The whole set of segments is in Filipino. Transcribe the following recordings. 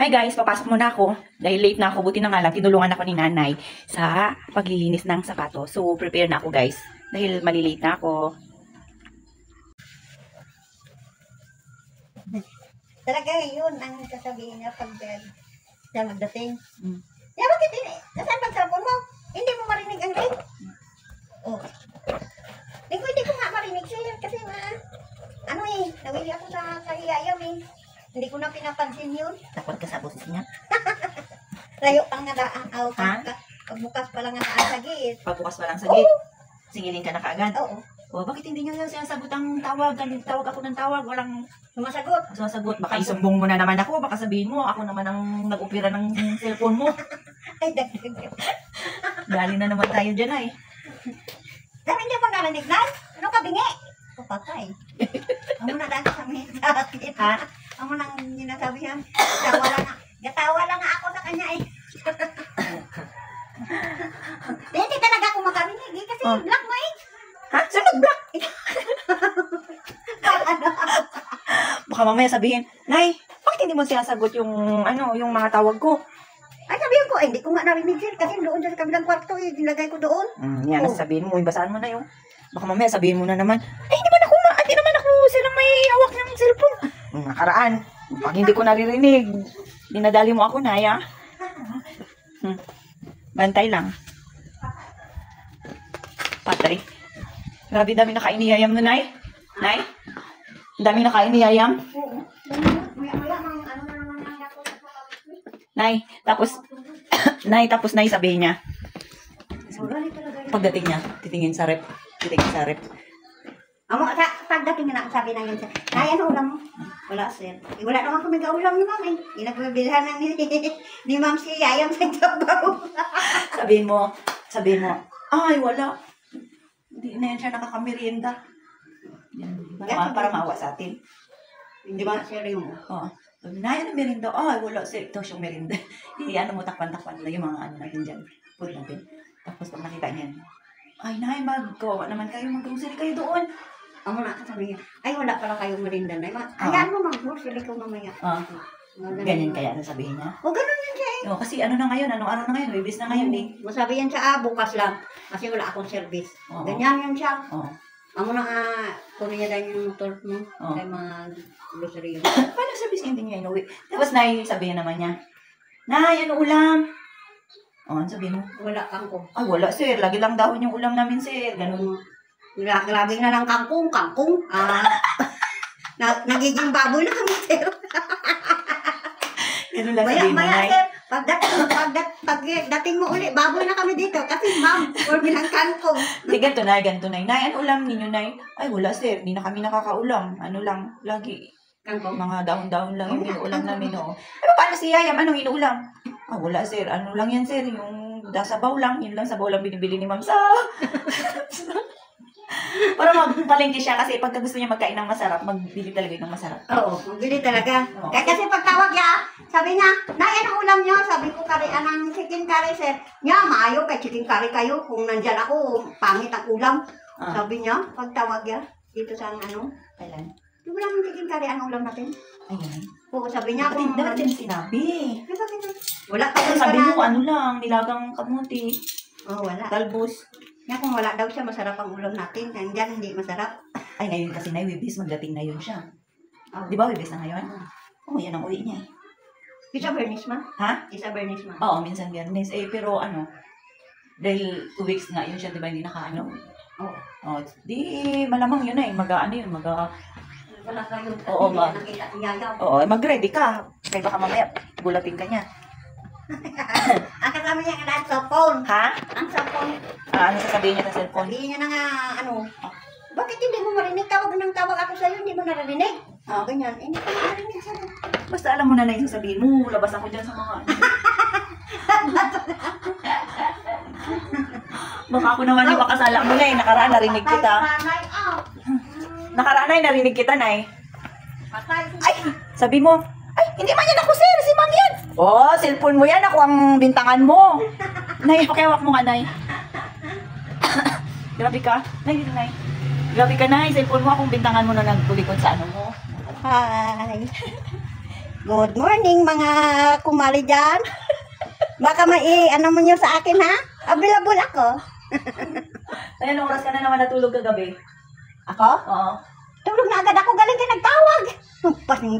Hi guys, papasok muna ako. Dahil late na ako, buti na nga lang, tinulungan ako ni nanay sa paglilinis ng sapatos. So, prepare na ako guys. Dahil malilate na ako. Talaga yun ang sasabihin niya pag siya magdating. Ya, Mm. bakit hindi? Nasaan bang cellphone mo? Hindi mo marinig ang ring? Oh. Hindi ko nga marinig siya kasi nawili ako sa iyayam eh. Hindi ko na pinapansin yun. Takot ka sa boses niya. Layo pang nga daan. Ha? Pagbukas pa lang nga daan sa gate. Pagbukas pa lang sa gate, singilin ka na kaagad. Oo. O, bakit hindi niya sinasagot ang tawag? Tawag ako ng tawag, walang Sumasagot. sasagot. Baka isumbong mo na naman ako, baka sabihin mo, ako naman ang nag-opera ng cellphone mo. Ay, dagdag. Dali na naman tayo dyan ay. Dami niya pang narinig na? Ano ka bingi? Papatay. Amo na dahil sa mga sa akin. Ha? Amo nang ginasabihan. Gatawa lang nga ako sa kanya eh. Hindi talaga ako makarinig eh. Kasi black mo eh. Ha? Saan nag-block? Baka mamaya sabihin, Nay, bakit hindi mo sinasagot yung, yung mga tawag ko? Ay sabihin ko, hindi ko nga narinig sir. Kasi doon sa kabilang kwarto eh. Nilagay ko doon. Yan, sabihin mo, ibasaan mo na yung, baka mamaya sabihin mo na naman, ay, hindi naman ako silang may hawak ng cellphone. Nakaraan, pag hindi ko naririnig, dinadali mo ako, Nay, ha? Bantay lang. Patay. Grabe, dami nakainiyayam na, Nay. Nay? Dami nakainiyayam. Oo. Maya mang ano na naman ang ako. Nay, tapos, Nay, sabihin niya, Galit talaga yun. pagdating niya, titingin sa rep. Amo, pagdating na ako sabi na yun sir. Nay, ano ulam mo? Wala sir. Eh, wala naman kami kaulam ni ma'am eh. Inagbibilhan ng ni ma'am si Yayang sa Jabaw. Sabihin mo, ay, wala. Hindi na yan siya nakakamerienda. Yan. Para maawa sa atin. Hindi ba sir yung Oo. Sabi na, yan ang merienda. Ay, wala. Ito siyang merienda. Ano mo, takpan-takpan na yung mga ano natin dyan. Food natin. Tapos pag nakita niyan, ay, Nay, magkawawa naman kayo. Mag-grocery kayo doon. amo na sabi niya, ay wala pala kayong merinda na. Ayan mo mag-grocery ko mamaya. Ganyan kaya sasabihin niya. O ganun yun siya eh. No, kasi ano na ngayon, anong araw na ngayon, Webes na ngayon eh. Masabi yan siya, bukas lang. Kasi wala akong service. Oo. Ganyan yan siya. Oo. Amo na kunin niya dahil yung motor mo. Oo. Kaya mag-grocery yun. Paano service hindi niya inuwi? Tapos Nay, sabihin naman niya, Nay, ano ulam? Oo, sabihin mo. Wala kang ko. Ay, wala sir, lagi lang dahon yung ulam namin sir. Ganun. Grabe na lang kangkong. Nagiging baboy na kami, sir. Ganun lang sabihin mo, Nay. Sir, pagdating mo uli, baboy na kami dito. Kasi ma'am, or bilang kangkong. Hindi, ganito Nay. Nay, ano ulam ninyo, Nay? Ay, wala sir, hindi na kami nakakaulam. Ano lang, lagi. Kangkong. Mga dahon-dahon lang yung inuulam namin, oo. Paano si Yayam? Anong inuulam? Ah, wala sir. Ano lang yan, sir? Yung sabaw lang. Yun lang sabaw lang binibili ni Ma'am sa... Para magpalengke siya kasi pagka gusto niya magkain ng masarap, magbili talaga ng masarap. Oo, magbili talaga. Oo. Kasi pagtawag niya, sabi niya, Nay, anong ulam niyo? Sabi ko, anong chicken curry, sir. Niya, maayo kay chicken curry kayo. Kung nandyan ako, pangit ang ulam. Sabi niya, pagtawag niya, dito sa Kailan? di mo lang chicken curry, anong ulam natin? Ayun. Oo, sabi niya, Dapat din sinabi. Ay, bakit na? Wala Kasi kasi sabi mo, ano lang, nilagang kamuti, Oo, wala. talbos. Kaya kung wala daw siya, masarap ang ulam natin. Nandyan, hindi masarap. Ay, ngayon kasi na Webes, magdating na yun siya. Oh. Di ba Webes na ngayon? Oo, yan ang uwi niya eh. Isa Bernice ma? Ha? Isa Bernice ma? Oo, minsan Biyernes. Eh, pero dahil 2 weeks nga yun siya, di ba, hindi nakaano. Oo. Oh, di malamang yun eh, mag-ano yun, Wala kayo. Oo, Hindi ma. nakita si Yaya. Oo, mag-ready ka. Kaya baka mamaya, gulatin ka niya. Ang kasama niya ang cellphone. Ha? Ang cellphone. Ano sasabihin niya sa cellphone? Sabihin niya na nga, bakit hindi mo marinig? Tawag ng tawag ako sa'yo, hindi mo narinig. Ganyan. Hindi ko narinig sa'yo. Basta alam mo na yung sasabihin mo, labas ako dyan sa mga ano. Baka ako naman yung makasala mo na eh. Nakaraan, narinig kita. Patay, Nakaraan ay, narinig kita, Nay. Patay. Ay, sabi mo, ay, hindi man yan ako, sir. Si Ma'am yan. Oh, cellphone mo yan. Ako ang bintangan mo. Nay, pakiawak mo nga, Nay. Grabe ka. Nay, dito, Nay. Grabe ka, Nay. Cellphone mo akong bintangan mo na nagpulikod sa ano mo. Hi. Good morning mga kumari dyan. Baka ano mo nyo sa akin ha? Available ako. Ay, anong oras ka na naman natulog kagabi? Ako? Oo. Tulog na agad ako, galing ka nagtawag.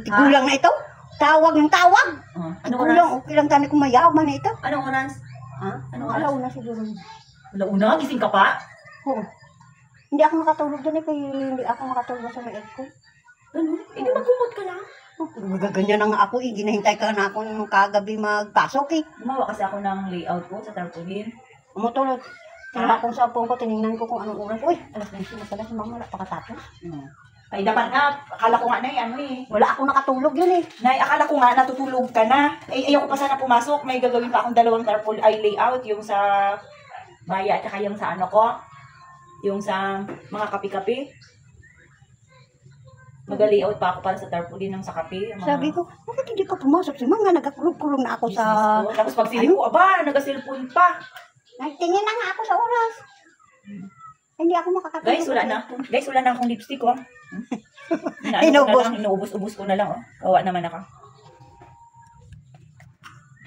Tigulang na ito. Tawag ng tawag. Anong Tigulang, oras? okay lang kami kung mayaman na ito. Anong oras? Ha? Anong oras? Alaw na siguro. Alauna? Gising ka pa? Oo. Hindi ako makatulog dyan eh, kaya hindi ako makatulog sa may ko. Ano? Hindi magkumot ka lang. Gaganyan na nga ako eh, ginahintay ka na ako nung kagabi magpasok eh. Gumawa kasi ako ng layout ko sa tarpaulin. Umutulog. Tingnan kong cellphone ko, tinignan ko kung anong oras. Uy, alas 10 na pala, sumang wala pakatapos. Ay, dapat nga, akala ko nga na ano eh. Wala akong nakatulog yun eh. Nay, akala ko nga natutulog ka na. Eh, ayoko pa sana pumasok. May gagawin pa akong dalawang tarpaulin ay layout. Yung sa baya at saka yung sa ano ko. Yung sa mga kapi-kapi. Mag-layout pa ako para sa tarpaulin ng sa kape. Sabi ko, bakit hindi ka pumasok? Si Mama, nagkakulog-kulong na ako sa... Tapos pag silip ko, aba, nag-cellphone pa. Nagtingin na nga ako sa oras. Hindi ako makakatulog. Guys, wala na. Guys, wala na akong lipstick, oh. Inubos. Inuubos-ubos ko na lang, oh. Kawa naman ako.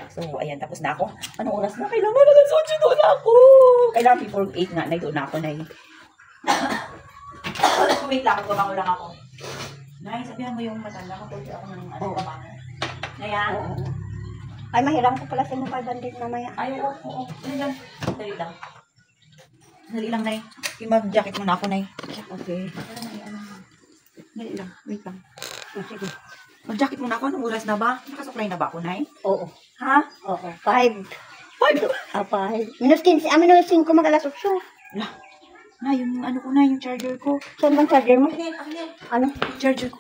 So, ayan, tapos na ako. Anong oras na? Kailangan nag-sochi doon ako. Kailangan before 8 nga, na doon na ako, Nay. Wait lang, magbabango lang ako. Nay, sabihan mo yung matanda ko. Pwede ako ng ano, babango. Naya? Ay, mahiram ko pala sa mga 500 mamaya. Ay, oo. Dali lang. Dali lang. Dali lang, Nay. Mag-jacket muna ako, Nay. Okay. Dali lang. Wait lang. Sige. Mag-jacket muna ako. Anong oras na ba? Nakasuklay na ba ako, Nay? Oo. Ha? Oo. 5. 5? 5. Minus 15. Minus 5 mag-alas 8. Wala. Na, yung ano ko na, yung charger ko. Saan bang charger mo? Akin. Ano? Charger ko.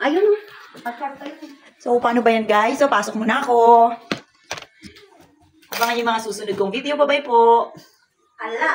Ayun o. So, paano ba yan, guys? So, pasok muna ako. Abangan yung mga susunod kong video. Bye-bye po. Ala.